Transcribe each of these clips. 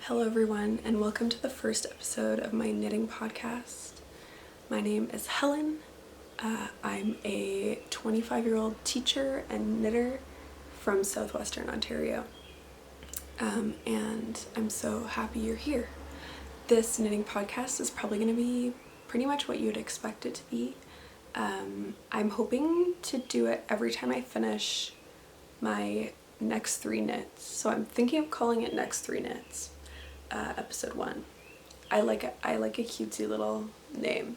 Hello everyone, and welcome to the first episode of my knitting podcast. My name is Helen. I'm a 25-year-old teacher and knitter from southwestern Ontario. And I'm so happy you're here. This knitting podcast is probably going to be pretty much what you would expect it to be. I'm hoping to do it every time I finish my next 3 knits. So I'm thinking of calling it Next 3 Knits. Episode 1. I like a cutesy little name.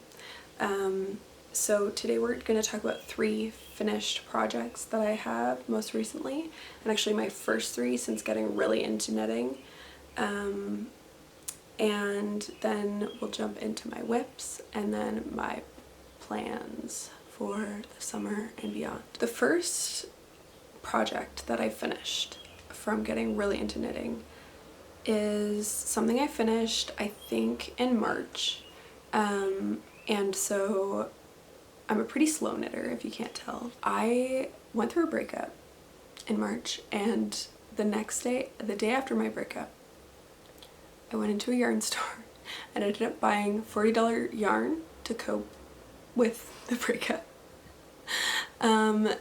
So today we're going to talk about 3 finished projects that I have most recently, and actually my first 3 since getting really into knitting. And then we'll jump into my whips and then my plans for the summer and beyond. The first project that I finished from getting really into knitting is something I finished, I think, in March. And so I'm a pretty slow knitter, if you can't tell. I went through a breakup in March, and the next day, the day after my breakup, I went into a yarn store and ended up buying $40 yarn to cope with the breakup. And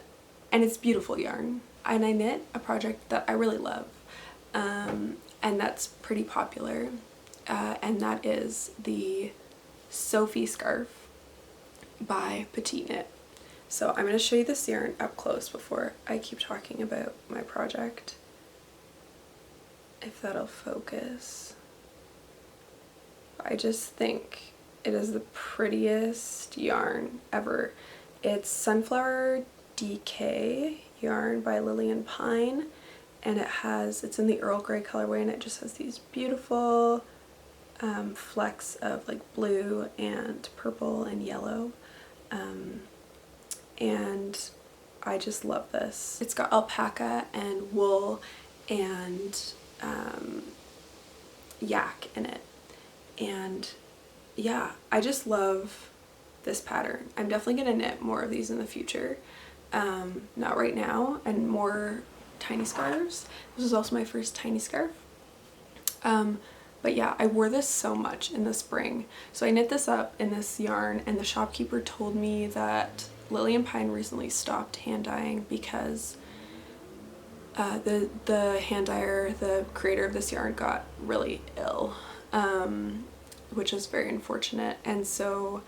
it's beautiful yarn. And I knit a project that I really love. And that's pretty popular, and that is the Sophie scarf by Petite. So I'm going to show you this yarn up close before I keep talking about my project, if that'll focus. I just think it is the prettiest yarn ever. It's Sunflower DK yarn by Lily Pine. And it's in the Earl Grey colorway, and it just has these beautiful flecks of like blue and purple and yellow. And I just love this. It's got alpaca and wool and yak in it. And yeah, I just love this pattern. I'm definitely gonna knit more of these in the future. Not right now, and more tiny scarves. This was also my first tiny scarf. But yeah, I wore this so much in the spring. So I knit this up in this yarn, and the shopkeeper told me that Lily Pine recently stopped hand dyeing because the hand dyer, the creator of this yarn, got really ill, which is very unfortunate. And so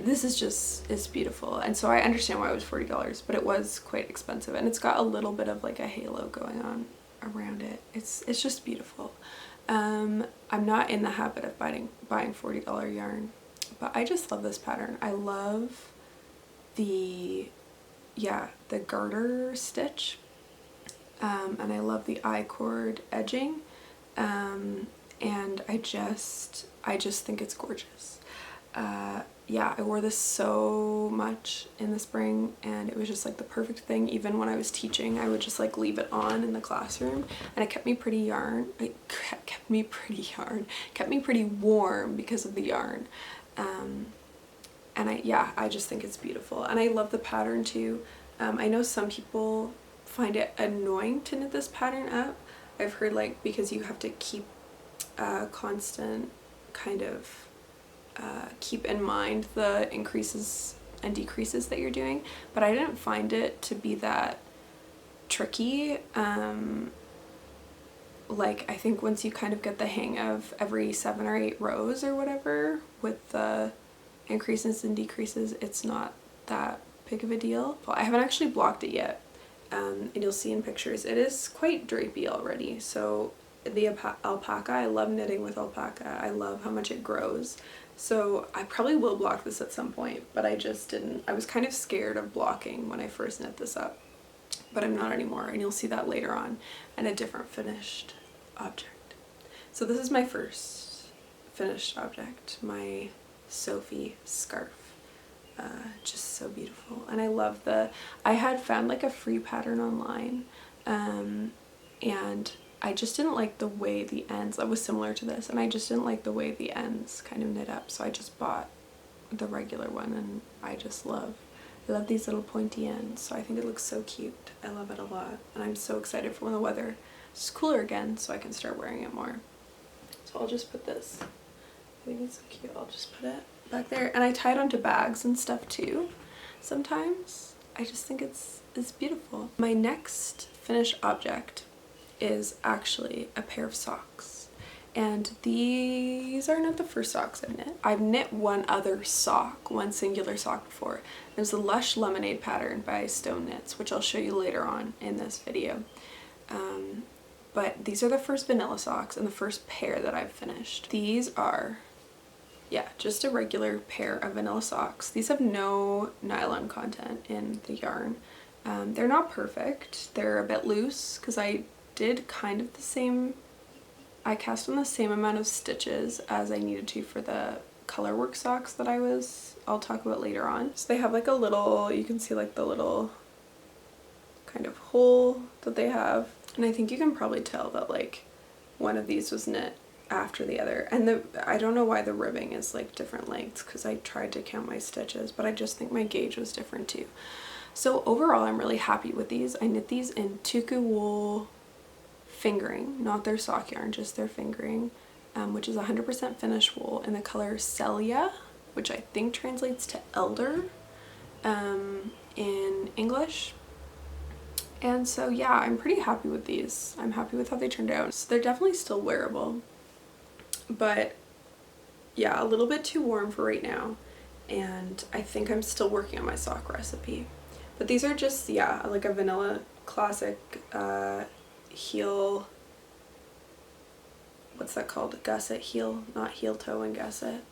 this is beautiful, and so I understand why it was $40, but it was quite expensive, and it's got a little bit of like a halo going on around it. It's just beautiful. I'm not in the habit of buying $40 yarn, but I just love this pattern. I love the garter stitch, and I love the I-cord edging, and I just think it's gorgeous. Yeah, I wore this so much in the spring, and it was just like the perfect thing. Even when I was teaching, I would just like leave it on in the classroom, and it kept me pretty warm because of the yarn. And I just think it's beautiful, and I love the pattern too. I know some people find it annoying to knit this pattern up. I've heard like because you have to keep constant kind of keep in mind the increases and decreases that you're doing, but I didn't find it to be that tricky. Like I think once you kind of get the hang of every 7 or 8 rows or whatever with the increases and decreases, it's not that big of a deal. Well, I haven't actually blocked it yet, and you'll see in pictures it is quite drapey already. So the alpaca, I love knitting with alpaca. I love how much it grows. So I probably will block this at some point, but I just didn't. I was kind of scared of blocking when I first knit this up, but I'm not anymore, and you'll see that later on in a different finished object. So this is my first finished object, my Sophie scarf. Just so beautiful, and I love I had found like a free pattern online, and I just didn't like the way the ends, that was similar to this, and I just didn't like the way the ends kind of knit up, so I just bought the regular one, and I love these little pointy ends, so I think it looks so cute. I love it a lot, and I'm so excited for when the weather is cooler again so I can start wearing it more. so I'll just put this. I think it's so cute. I'll just put it back there. And I tie it onto bags and stuff too sometimes. I just think it's beautiful. My next finished object is actually a pair of socks. And these are not the first socks I've knit. I've knit one other sock, one singular sock before. There's the Lush Lemonade pattern by Stoneknits, which I'll show you later on in this video. But these are the first vanilla socks and the first pair that I've finished. These are, yeah, just a regular pair of vanilla socks. These have no nylon content in the yarn. They're not perfect. They're a bit loose because I did kind of the same, I cast on the same amount of stitches as I needed to for the colorwork socks that I'll talk about later on. So they have like a little, you can see like the little kind of hole that they have. And I think you can probably tell that like one of these was knit after the other. And I don't know why the ribbing is like different lengths because I tried to count my stitches, but I just think my gauge was different too. So overall, I'm really happy with these. I knit these in Tuku wool fingering, not their sock yarn, just their fingering, which is 100% finished wool in the color Celia, which I think translates to elder in English. And so yeah, I'm pretty happy with these. I'm happy with how they turned out. So they're definitely still wearable, but yeah, a little bit too warm for right now. And I think I'm still working on my sock recipe. But these are just, yeah, like a vanilla classic heel, what's that called? Gusset heel, not heel toe and gusset.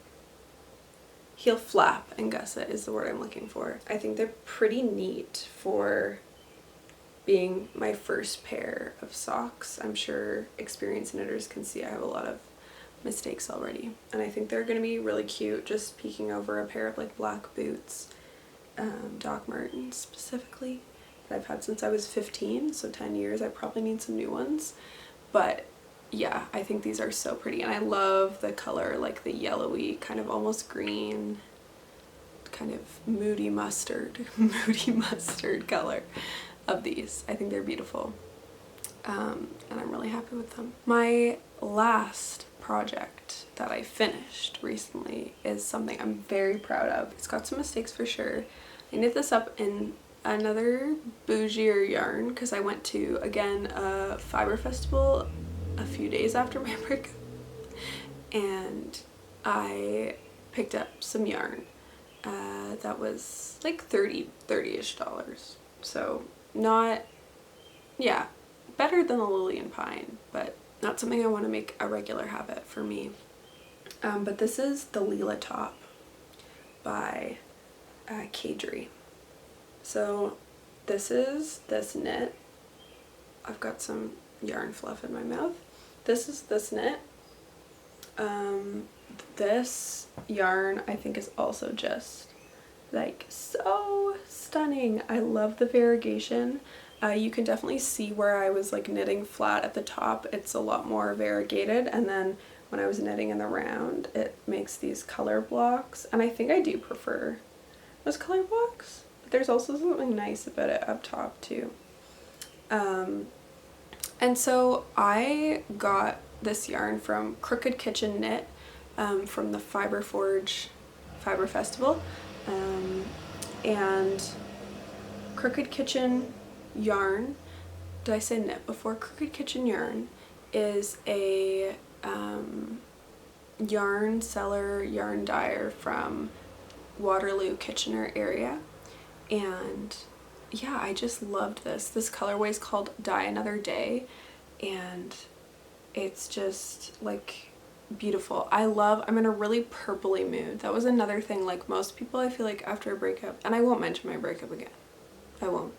Heel flap and gusset is the word I'm looking for. I think they're pretty neat for being my first pair of socks. I'm sure experienced knitters can see I have a lot of mistakes already. And I think they're gonna be really cute just peeking over a pair of like black boots, Doc Martens specifically, that I've had since I was 15, so 10 years. I probably need some new ones. But yeah, I think these are so pretty. And I love the color, like the yellowy, kind of almost green, kind of moody mustard color of these. I think they're beautiful, and I'm really happy with them. My last project that I finished recently is something I'm very proud of. It's got some mistakes for sure. I knit this up in another bougie yarn because I went to, again, a fiber festival a few days after my breakup, and I picked up some yarn that was like $30-ish. So not, yeah, better than the Lillian Pine, but not something I want to make a regular habit for me. But this is the Leela top by Caidree. So this is this knit. I've got some yarn fluff in my mouth. This is this knit. This yarn I think is also just like so stunning. I love the variegation. You can definitely see where I was like knitting flat at the top, it's a lot more variegated, and then when I was knitting in the round it makes these color blocks, and I think I do prefer those color blocks, but there's also something nice about it up top too. And so I got this yarn from Crooked Kitchen Knit from the Fiber Forge Fiber Festival, and Crooked Kitchen yarn, did I say knit before? Crooked Kitchen yarn is a yarn seller, yarn dyer from Waterloo, Kitchener area, and yeah, I just loved this. This colorway is called Dye Another Day, and it's just like beautiful. I'm in a really purpley mood. That was another thing, like most people I feel like after a breakup, and I won't mention my breakup again, I won't.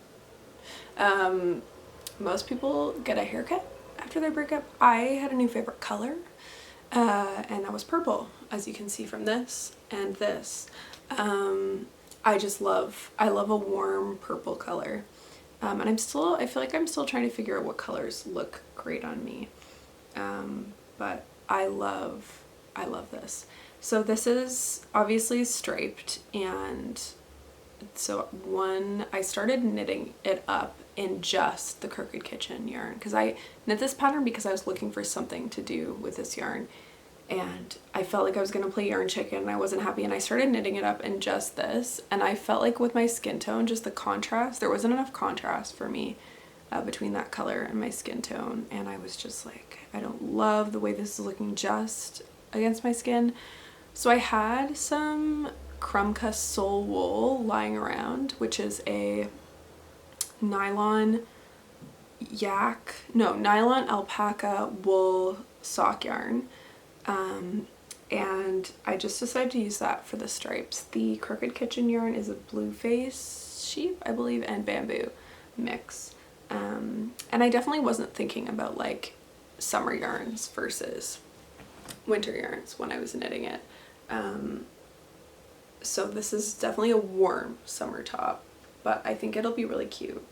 Most people get a haircut after their breakup. I had a new favorite color, and that was purple, as you can see from this and this. I love a warm purple color, and I feel like I'm still trying to figure out what colors look great on me, but I love this. So this is obviously striped, and so I started knitting it up in just the Crooked Kitchen yarn, because I knit this pattern because I was looking for something to do with this yarn and I felt like I was gonna play yarn chicken and I wasn't happy, and I started knitting it up in just this, and I felt like with my skin tone, just the contrast, there wasn't enough contrast for me between that color and my skin tone, and I was just like, I don't love the way this is looking just against my skin. So I had some Krumka Soul Wool lying around, which is a nylon alpaca wool sock yarn, and I just decided to use that for the stripes. The Crooked Kitchen yarn is a blue face sheep, I believe, and bamboo mix. And I definitely wasn't thinking about like summer yarns versus winter yarns when I was knitting it. So this is definitely a warm summer top, but I think it'll be really cute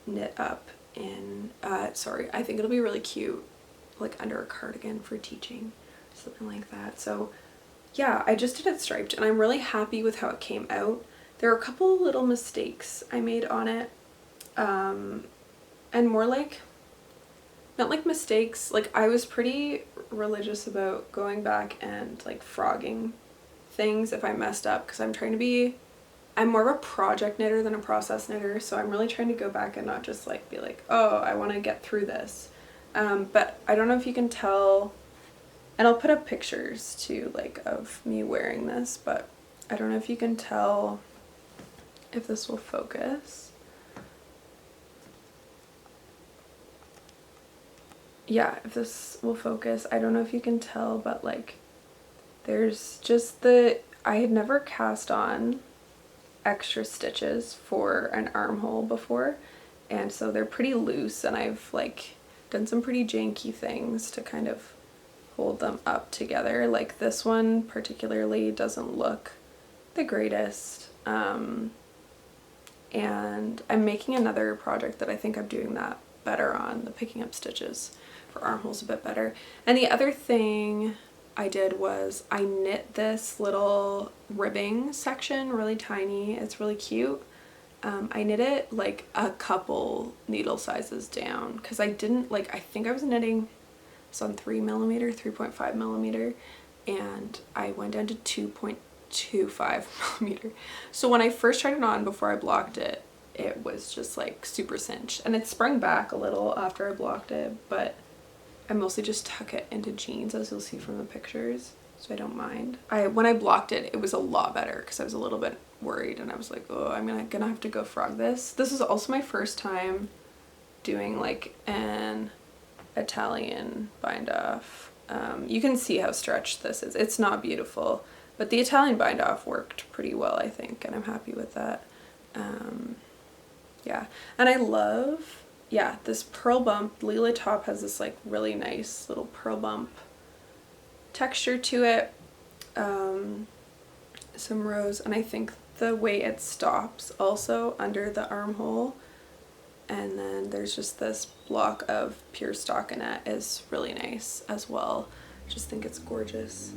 knit up in, I think it'll be really cute like under a cardigan for teaching, something like that. So yeah, I just did it striped and I'm really happy with how it came out. There are a couple little mistakes I made on it, and more like, not like mistakes, like I was pretty religious about going back and like frogging things if I messed up, because I'm more of a project knitter than a process knitter, so I'm really trying to go back and not just like be like, oh, I want to get through this. But I don't know if you can tell, and I'll put up pictures too, like of me wearing this, but I don't know if you can tell if this will focus. Yeah, if this will focus. I don't know if you can tell, but like there's just I had never cast on extra stitches for an armhole before, and so they're pretty loose, and I've like done some pretty janky things to kind of hold them up together. Like this one particularly doesn't look the greatest, and I'm making another project that I think I'm doing that better on, the picking up stitches for armholes a bit better. And the other thing I did was I knit this little ribbing section really tiny. It's really cute. I knit it like a couple needle sizes down because I didn't like, I think I was knitting this on 3mm, 3.5mm, and I went down to 2.25mm. So when I first tried it on before I blocked it, it was just like super cinched, and it sprung back a little after I blocked it, but I mostly just tuck it into jeans, as you'll see from the pictures, so I don't mind. When I blocked it, it was a lot better because I was a little bit worried, and I was like, oh, I'm gonna have to go frog this. This is also my first time doing like an Italian bind off. You can see how stretched this is. It's not beautiful, but the Italian bind off worked pretty well, I think, and I'm happy with that. Yeah, and I love, yeah, this pearl bump. Leela top has this like really nice little pearl bump texture to it, some rose, and I think the way it stops also under the armhole, and then there's just this block of pure stockinette is really nice as well. I just think it's gorgeous.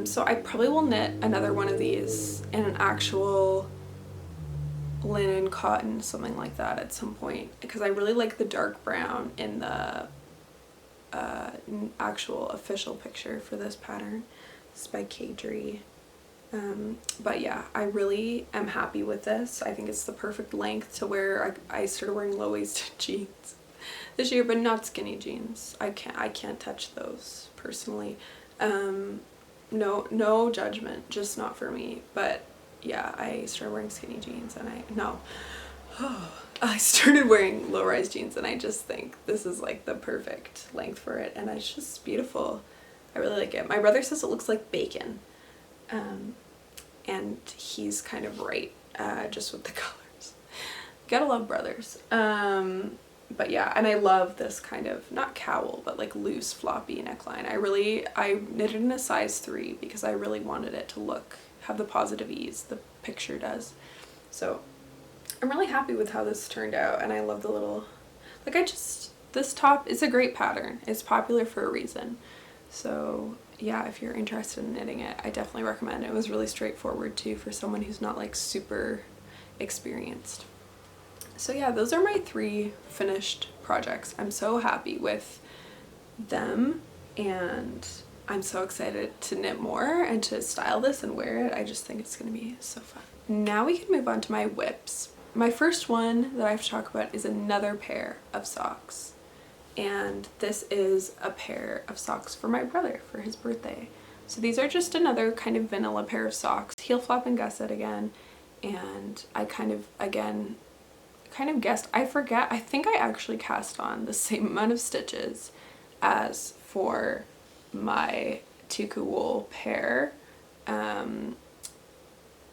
So I probably will knit another one of these in an actual linen, cotton, something like that at some point, because I really like the dark brown in the actual official picture for this pattern. This is by Caidree. But yeah, I really am happy with this. I think it's the perfect length to wear. I started wearing low-waisted jeans this year, but not skinny jeans. I can't touch those personally. No judgment, just not for me. But yeah, I started wearing skinny jeans, and I started wearing low-rise jeans, and I just think this is like the perfect length for it, and it's just beautiful. I really like it. My brother says it looks like bacon, and he's kind of right, just with the colors. Gotta love brothers. But yeah, and I love this kind of, not cowl, but like loose floppy neckline. I knitted in a size 3 because I really wanted it to have the positive ease the picture does. So I'm really happy with how this turned out, and I love the little, like, this top is a great pattern. It's popular for a reason. So yeah, if you're interested in knitting it, I definitely recommend it. It was really straightforward too for someone who's not like super experienced. So yeah, those are my 3 finished projects. I'm so happy with them, and I'm so excited to knit more and to style this and wear it. I just think it's gonna be so fun. Now we can move on to my whips. My first one that I have to talk about is another pair of socks. And this is a pair of socks for my brother for his birthday. So these are just another kind of vanilla pair of socks, heel flap and gusset again. And I kind of guessed, I forget, I think I actually cast on the same amount of stitches as for my tuku wool pair.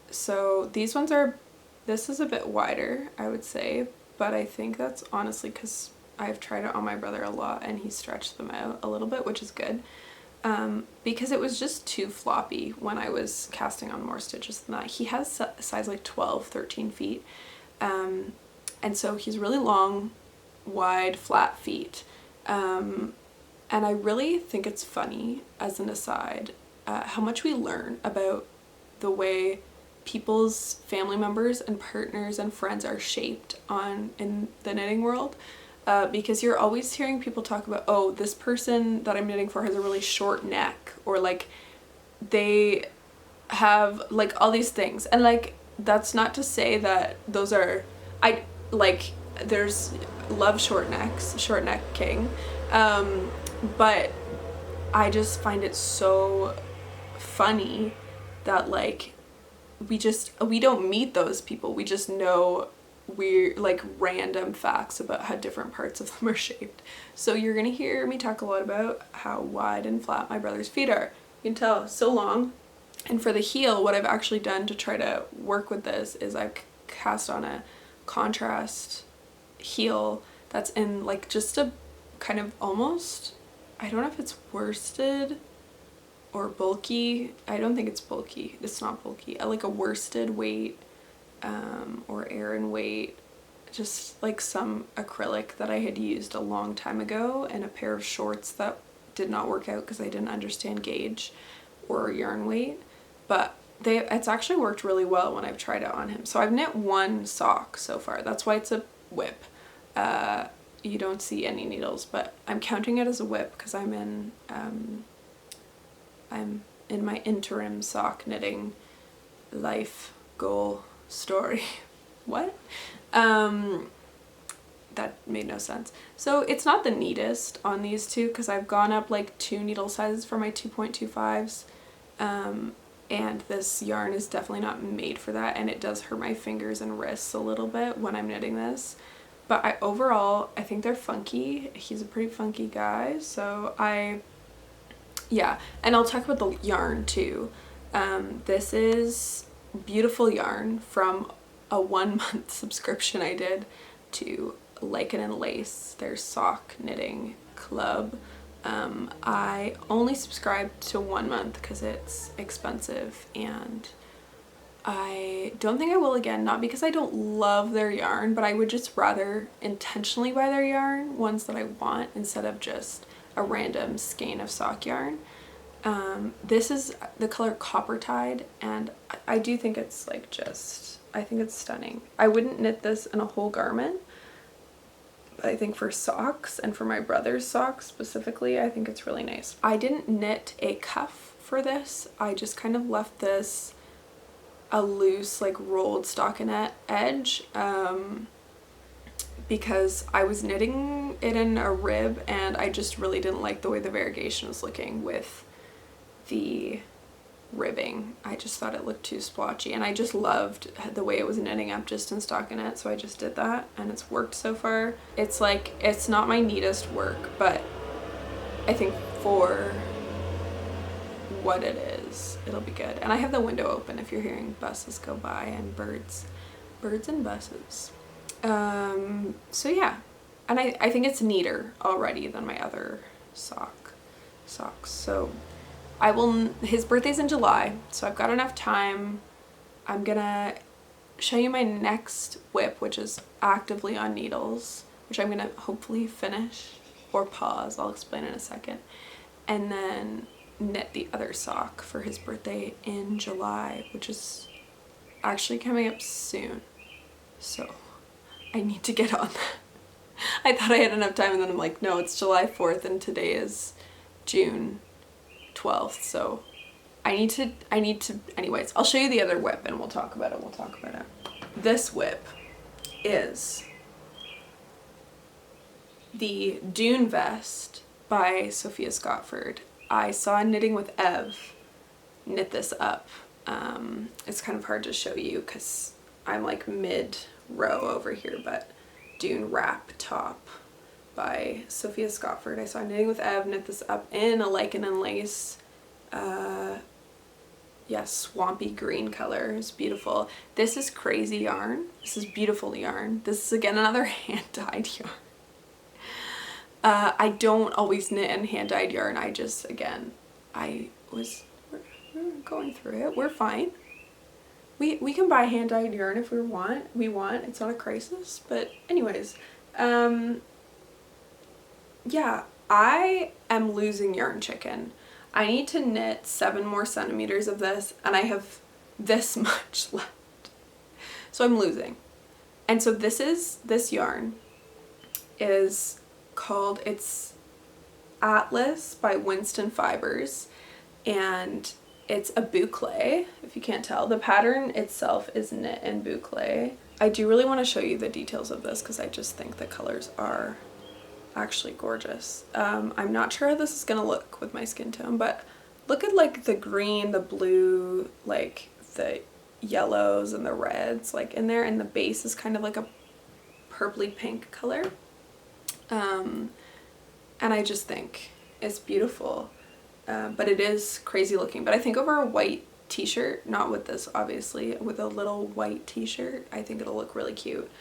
So these ones are, this is a bit wider, I would say, but I think that's honestly because I've tried it on my brother a lot and he stretched them out a little bit, which is good. Because it was just too floppy when I was casting on more stitches than that. He has a size like 12, 13 feet. And so he's really long, wide, flat feet. And I really think it's funny, as an aside, how much we learn about the way people's family members and partners and friends are shaped in the knitting world. Because you're always hearing people talk about, oh, this person that I'm knitting for has a really short neck, or like they have like all these things, and like that's not to say that those are, there's love short necks, short neck king, but I just find it so funny that like we don't meet those people, we just know weird like random facts about how different parts of them are shaped. So you're gonna hear me talk a lot about how wide and flat my brother's feet are. You can tell, so long. And for the heel, what I've actually done to try to work with this is I've cast on a contrast heel that's in like just a kind of almost, I don't know if it's worsted or bulky. I don't think it's bulky. It's not bulky. Like a worsted weight or Aran weight, just like some acrylic that I had used a long time ago, and a pair of shorts that did not work out because I didn't understand gauge or yarn weight, but it's actually worked really well when I've tried it on him. So I've knit one sock so far. That's why it's a whip. You don't see any needles, but I'm counting it as a whip because I'm in my interim sock knitting life goal story. What? That made no sense. So it's not the neatest on these two because I've gone up like 2 needle sizes for my 2.25s, and this yarn is definitely not made for that, and it does hurt my fingers and wrists a little bit when I'm knitting this. But overall I think they're funky. He's a pretty funky guy, so yeah. And I'll talk about the yarn too. This is beautiful yarn from a 1-month subscription I did to Lichen and Lace, their sock knitting club. I only subscribed to 1 month because it's expensive, and I don't think I will again, not because I don't love their yarn, but I would just rather intentionally buy their yarn, ones that I want, instead of just a random skein of sock yarn. This is the color Copper Tide, and I do think it's like I think it's stunning. I wouldn't knit this in a whole garment, but I think for socks, and for my brother's socks specifically, I think it's really nice. I didn't knit a cuff for this. I just kind of left this a loose like rolled stockinette edge, because I was knitting it in a rib and I just really didn't like the way the variegation was looking with the ribbing. I just thought it looked too splotchy, and I just loved the way it was knitting up just in stockinette, so I just did that, and it's worked so far. It's like, it's not my neatest work, but I think for what it is, it'll be good. And I have the window open if you're hearing buses go by and birds and buses. So yeah, and I think it's neater already than my other socks. So his birthday's in July, so I've got enough time. I'm gonna show you my next whip, which is actively on needles, which I'm gonna hopefully finish or pause. I'll explain in a second. And then knit the other sock for his birthday in July, which is actually coming up soon. So I need to get on that. I thought I had enough time, and then I'm like, no, it's July 4th and today is June 12th, so I need to, anyways, I'll show you the other whip and we'll talk about it. This whip is the Dune vest by Sophia Scotford. I saw Knitting with Ev knit this up. It's kind of hard to show you because I'm like mid row over here, but Dune wrap top by Sophia Scotford. I saw Knitting with Ev knit this up in a lichen and lace, yeah, swampy green color. It's beautiful. This is crazy yarn. This is beautiful yarn. This is again another hand-dyed yarn. I don't always knit in hand-dyed yarn. I just, again, we're going through it. We're fine. We can buy hand-dyed yarn if we want. It's not a crisis. But anyways, yeah, I am losing yarn chicken. I need to knit 7 more centimeters of this, and I have this much left. So I'm losing. And so this yarn is called, it's Atlas by Winston Fibers, and it's a boucle, if you can't tell. The pattern itself is knit in boucle. I do really want to show you the details of this because I just think the colors are actually gorgeous. I'm not sure how this is gonna look with my skin tone, but look at like the green, the blue, like the yellows and the reds like in there, and the base is kind of like a purpley pink color. And I just think it's beautiful, but it is crazy looking. But I think over a white t-shirt, not with this obviously, with a little white t-shirt, I think it'll look really cute.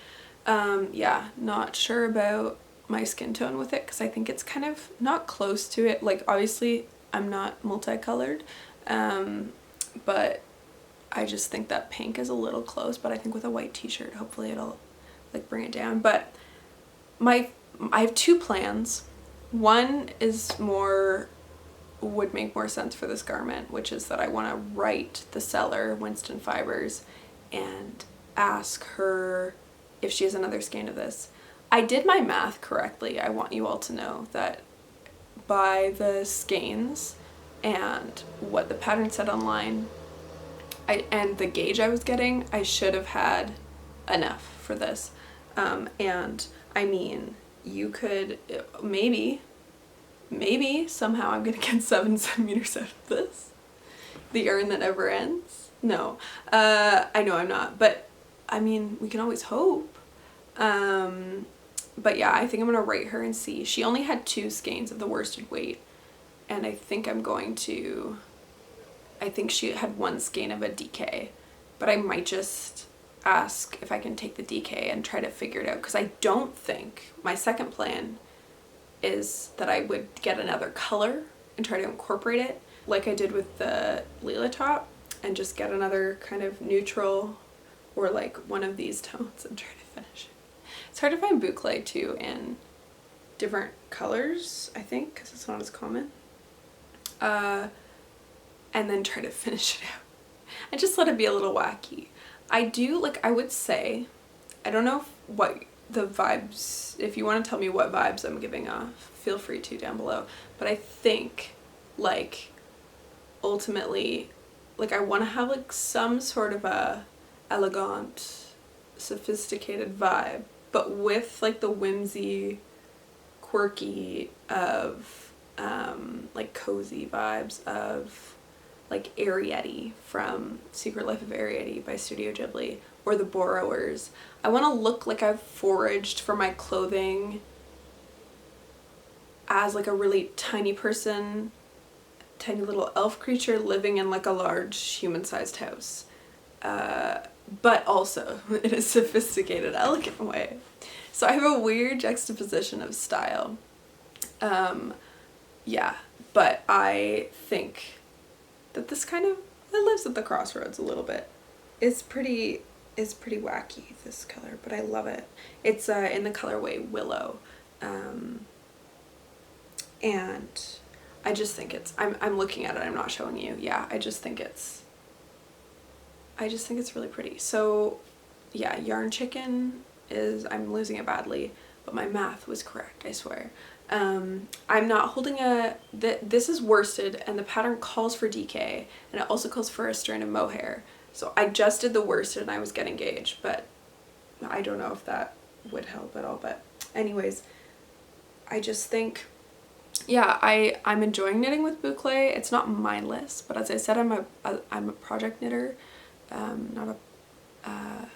Yeah, not sure about my skin tone with it because I think it's kind of not close to it. Like obviously I'm not multicolored, but I just think that pink is a little close, but I think with a white t-shirt hopefully it'll like bring it down. But I have 2 plans. One is would make more sense for this garment, which is that I want to write the seller, Winston Fibers, and ask her if she has another skein of this. I did my math correctly. I want you all to know that by the skeins and what the pattern said online, and the gauge I was getting, I should have had enough for this. And I mean, you could maybe somehow I'm gonna get 7 centimeters out of this. The yarn that never ends. No, I know I'm not, but I mean, we can always hope. But yeah, I think I'm gonna rate her and see. She only had 2 skeins of the worsted weight, and I think she had 1 skein of a DK, but I might just ask if I can take the DK and try to figure it out, because I don't think, my second plan is that I would get another color and try to incorporate it like I did with the leela top, and just get another kind of neutral or like one of these tones and try to finish it. It's hard to find boucle too in different colors, I think, because it's not as common. And then try to finish it out. I just let it be a little wacky. I do, like, I would say, I don't know what the vibes, if you want to tell me what vibes I'm giving off, feel free to down below. But I think, like, ultimately, like, I want to have, like, some sort of a elegant, sophisticated vibe, but with, like, the whimsy, quirky of, like, cozy vibes of, like, Arrietty from Secret Life of Arrietty by Studio Ghibli, or The Borrowers. I want to look like I've foraged for my clothing as like a really tiny person, tiny little elf creature living in like a large human-sized house, but also in a sophisticated, elegant way. So I have a weird juxtaposition of style. Yeah, but I think that this kind of, it lives at the crossroads a little bit. It's pretty wacky, this color, but I love it. It's in the colorway Willow, and I just think it's, I'm looking at it, I'm not showing you. Yeah, I just think it's really pretty. So yeah, yarn chicken is, I'm losing it badly, but my math was correct, I swear. I'm not holding this is worsted and the pattern calls for DK and it also calls for a strand of mohair. So I just did the worsted and I was getting gauge, but I don't know if that would help at all. But anyways, I just think, yeah, I'm enjoying knitting with boucle. It's not mindless, but as I said, I'm a project knitter, not a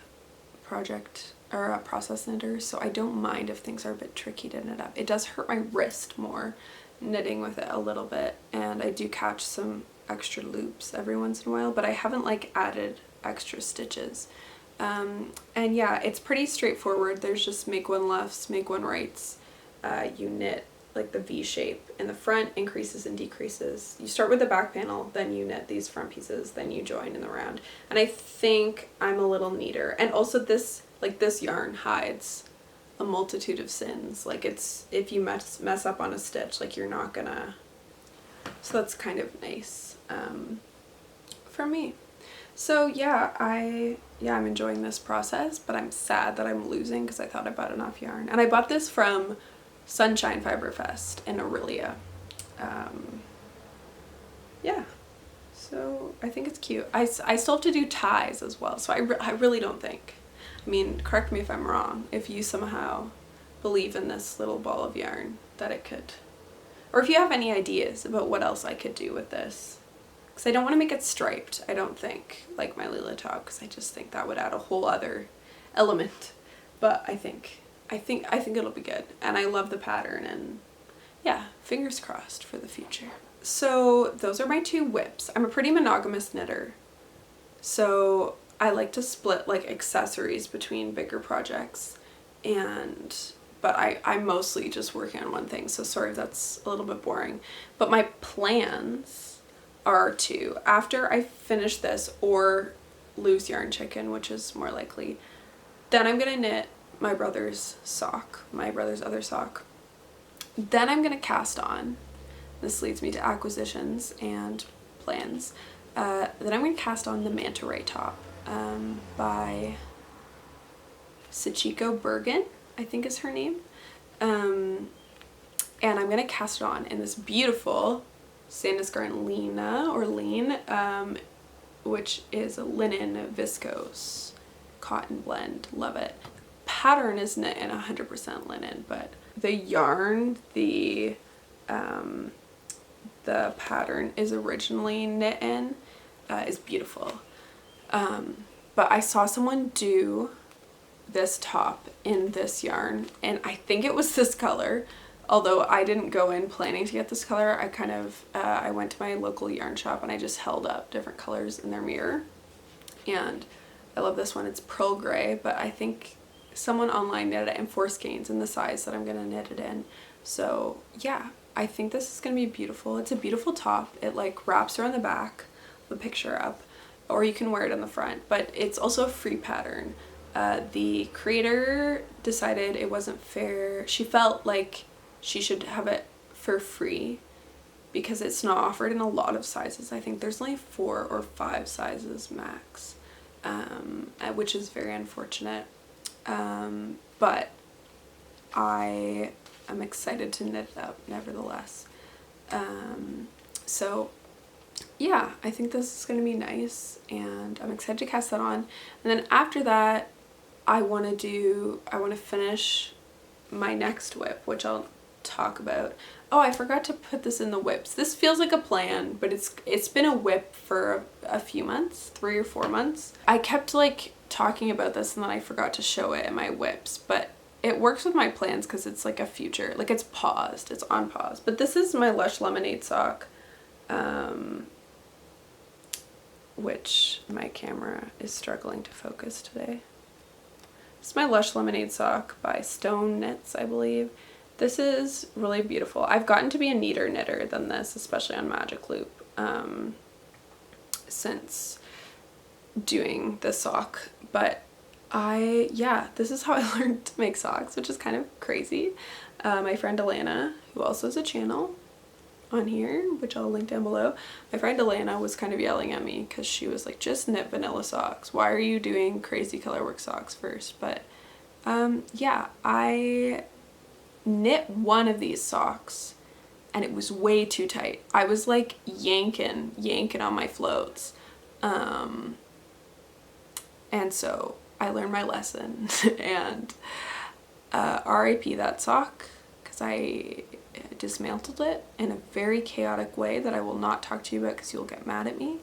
project or a process knitter, so I don't mind if things are a bit tricky to knit up. It does hurt my wrist more knitting with it a little bit, and I do catch some extra loops every once in a while, but I haven't like added extra stitches. And yeah, it's pretty straightforward. There's just make one lefts, make one rights. You knit like the V shape in the front, increases and decreases. You start with the back panel, then you knit these front pieces, then you join in the round. And I think I'm a little neater. And also this yarn hides a multitude of sins. Like it's, if you mess up on a stitch, like you're not gonna, so that's kind of nice for me. So yeah, I'm enjoying this process, but I'm sad that I'm losing because I thought I bought enough yarn. And I bought this from Sunshine Fiber Fest in Aurelia. Yeah, so I think it's cute. I still have to do ties as well, so I really don't think, I mean, correct me if I'm wrong, if you somehow believe in this little ball of yarn that it could, or if you have any ideas about what else I could do with this, because I don't want to make it striped, I don't think, like my leela top, because I just think that would add a whole other element. But I think it'll be good, and I love the pattern, and yeah, fingers crossed for the future. So those are my two whips. I'm a pretty monogamous knitter, so I like to split like accessories between bigger projects, but I'm mostly just working on one thing, so sorry if that's a little bit boring. But my plans are to, after I finish this or lose yarn chicken, which is more likely, then I'm gonna knit my brother's other sock. Then I'm gonna cast on. This leads me to acquisitions and plans. Then I'm gonna cast on the mantaray top by Sachiko Bergen, I think is her name. And I'm gonna cast it on in this beautiful Sandnesgarn lean, which is a linen viscose cotton blend. Love it. Pattern is knit in 100% linen, but the yarn, the pattern is originally knit in, is beautiful. But I saw someone do this top in this yarn, and I think it was this color, although I didn't go in planning to get this color. I kind of, I went to my local yarn shop and I just held up different colors in their mirror, and I love this one. It's pearl gray, but I think someone online knitted it in 4 skeins in the size that I'm gonna knit it in. So yeah, I think this is gonna be beautiful. It's a beautiful top. It like wraps around the back, the picture up, or you can wear it in the front, but it's also a free pattern. The creator decided it wasn't fair. She felt like she should have it for free because it's not offered in a lot of sizes. I think there's only 4 or 5 sizes max, which is very unfortunate. But I am excited to knit it up nevertheless. So yeah, I think this is going to be nice, and I'm excited to cast that on. And then after that, I want to finish my next whip, which I'll talk about. Oh, I forgot to put this in the whips. This feels like a plan, but it's been a whip for a few months, 3 or 4 months. I kept like talking about this and then I forgot to show it in my whips, but it works with my plans because it's like a future, like it's paused, it's on pause. But this is my Lush lemonade sock, which my camera is struggling to focus today. It's my Lush lemonade sock by Stoneknits, I believe. This is really beautiful. I've gotten to be a neater knitter than this, especially on Magic Loop, since doing the sock. But this is how I learned to make socks, which is kind of crazy. My friend Alana, who also has a channel on here, which I'll link down below, my friend Alana was kind of yelling at me because she was like, just knit vanilla socks. Why are you doing crazy colorwork socks first? But yeah, I knit one of these socks and it was way too tight. I was like yanking on my floats. And so I learned my lesson and RIP that sock, because I dismantled it in a very chaotic way that I will not talk to you about because you'll get mad at me.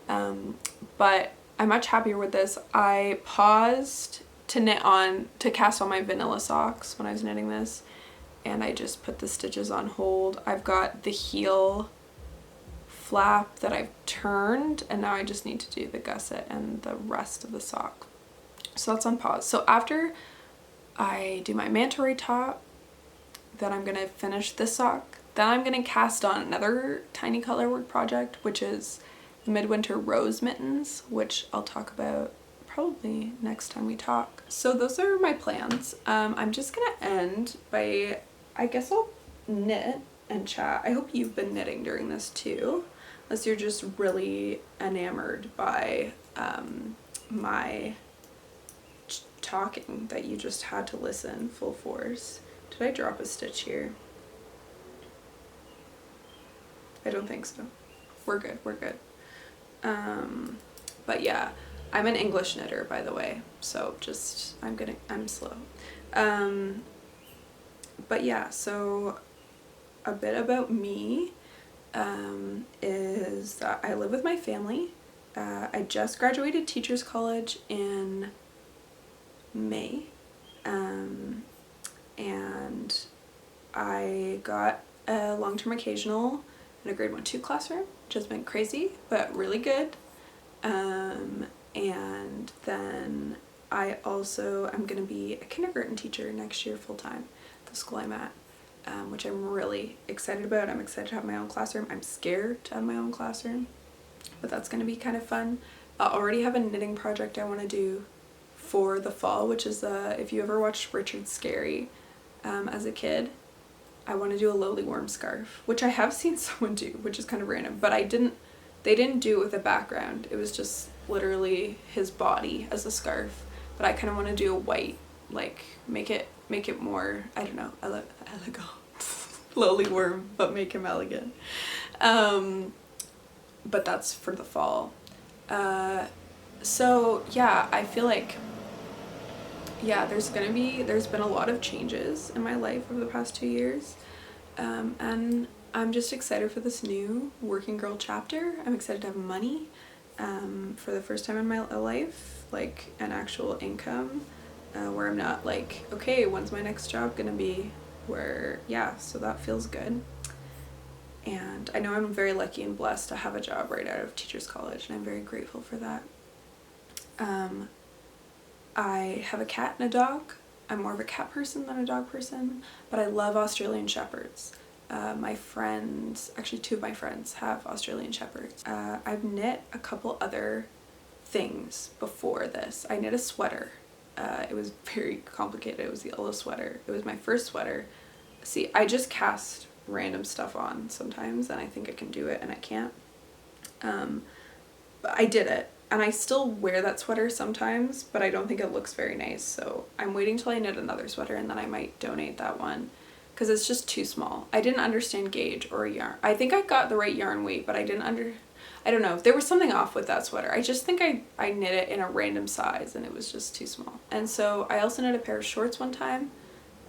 But I'm much happier with this. I paused to cast on my vanilla socks when I was knitting this, and I just put the stitches on hold. I've got the heel flap that I've turned, and now I just need to do the gusset and the rest of the sock. So that's on pause. So after I do my mantaray top, then I'm gonna finish this sock. Then I'm gonna cast on another tiny color work project, which is the midwinter rose mittens, which I'll talk about probably next time we talk. So those are my plans. I'm just gonna end by, I guess I'll knit and chat. I hope you've been knitting during this too, unless you're just really enamored by my talking that you just had to listen full force. Did I drop a stitch here? I don't think so. We're good, we're good. But yeah, I'm an English knitter, by the way, so just, I'm slow. But yeah, so a bit about me is that I live with my family. I just graduated teachers college in May, and I got a long-term occasional in a grade 1-2 classroom, which has been crazy but really good. And then I also am going to be a kindergarten teacher next year full-time at the school I'm at, which I'm really excited about. I'm excited to have my own classroom. I'm scared to have my own classroom, but that's going to be kind of fun. I already have a knitting project I want to do for the fall, which is if you ever watched Richard Scarry as a kid, I want to do a lowly worm scarf, which I have seen someone do, which is kind of random, but they didn't do it with a background. It was just literally his body as a scarf, but I kind of want to do a white, like make it more, I don't know, elegant, lowly worm, but make him elegant. But that's for the fall. So yeah, I feel like, yeah, there's been a lot of changes in my life over the past 2 years, and I'm just excited for this new working girl chapter. I'm excited to have money for the first time in my life, like an actual income, where I'm not like, okay, when's my next job gonna be, where, yeah, so that feels good. And I know I'm very lucky and blessed to have a job right out of teachers college, and I'm very grateful for that. I have a cat and a dog. I'm more of a cat person than a dog person, but I love Australian Shepherds. My friends, actually 2 of my friends have Australian Shepherds. I've knit a couple other things before this. I knit a sweater. It was very complicated. It was the yellow sweater. It was my first sweater. See, I just cast random stuff on sometimes, and I think I can do it and I can't. But I did it. And I still wear that sweater sometimes, but I don't think it looks very nice. So I'm waiting till I knit another sweater, and then I might donate that one, because it's just too small. I didn't understand gauge or yarn. I think I got the right yarn weight, but I don't know. There was something off with that sweater. I just think I knit it in a random size, and it was just too small. And so I also knit a pair of shorts one time,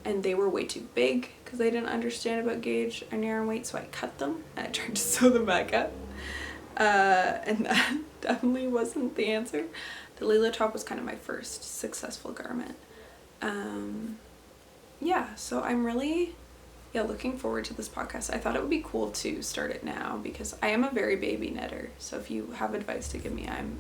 and they were way too big because I didn't understand about gauge and yarn weight, so I cut them and I tried to sew them back up. And that definitely wasn't the answer. The leela top was kind of my first successful garment. Yeah, so I'm really looking forward to this podcast. I thought it would be cool to start it now because I am a very baby knitter. So if you have advice to give me, I'm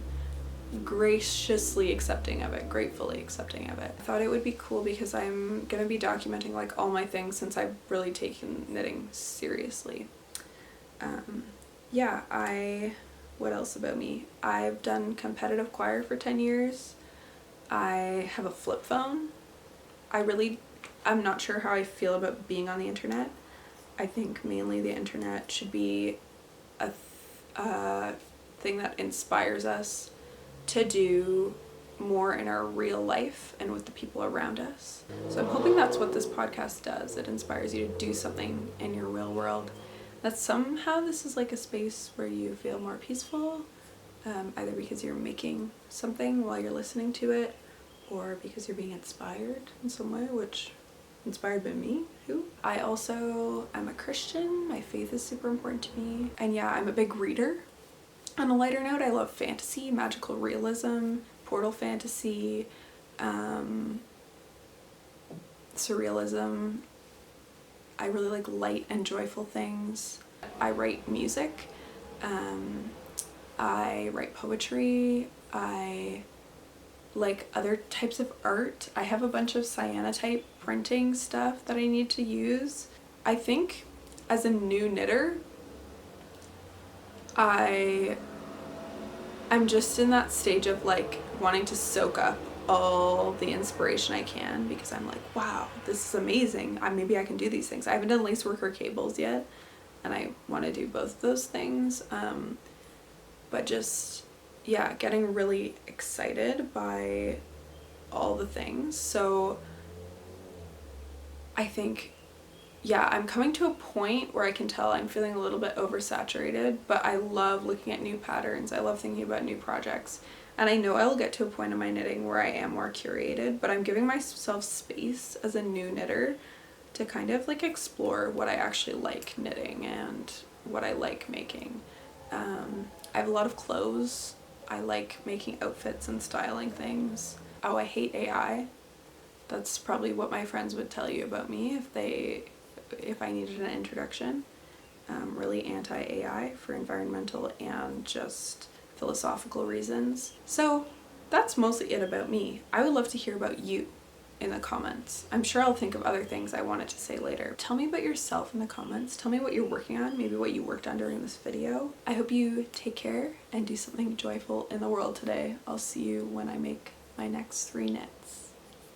graciously accepting of it, gratefully accepting of it. I thought it would be cool because I'm gonna be documenting like all my things since I've really taken knitting seriously. Yeah, what else about me? I've done competitive choir for 10 years. I have a flip phone. I'm not sure how I feel about being on the internet. I think mainly the internet should be a thing that inspires us to do more in our real life and with the people around us. So I'm hoping that's what this podcast does. It inspires you to do something in your real world. That somehow this is like a space where you feel more peaceful, either because you're making something while you're listening to it, or because you're being inspired in some way, which inspired by me, who? I also am a Christian. My faith is super important to me. And yeah, I'm a big reader. On a lighter note, I love fantasy, magical realism, portal fantasy, surrealism. I really like light and joyful things. I write music. I write poetry. I like other types of art. I have a bunch of cyanotype printing stuff that I need to use. I think as a new knitter, I'm just in that stage of like wanting to soak up all the inspiration I can, because I'm like, wow, this is amazing. Maybe I can do these things. I haven't done lacework or cables yet, and I want to do both of those things. But just, yeah, getting really excited by all the things. So I think, yeah, I'm coming to a point where I can tell I'm feeling a little bit oversaturated, but I love looking at new patterns. I love thinking about new projects. And I know I will get to a point in my knitting where I am more curated, but I'm giving myself space as a new knitter to kind of like explore what I actually like knitting and what I like making. I have a lot of clothes. I like making outfits and styling things. Oh, I hate AI. That's probably what my friends would tell you about me if I needed an introduction. Really anti-AI for environmental and just philosophical reasons. So that's mostly it about me. I would love to hear about you in the comments. I'm sure I'll think of other things I wanted to say later. Tell me about yourself in the comments. Tell me what you're working on, maybe what you worked on during this video. I hope you take care and do something joyful in the world today. I'll see you when I make my next 3 knits.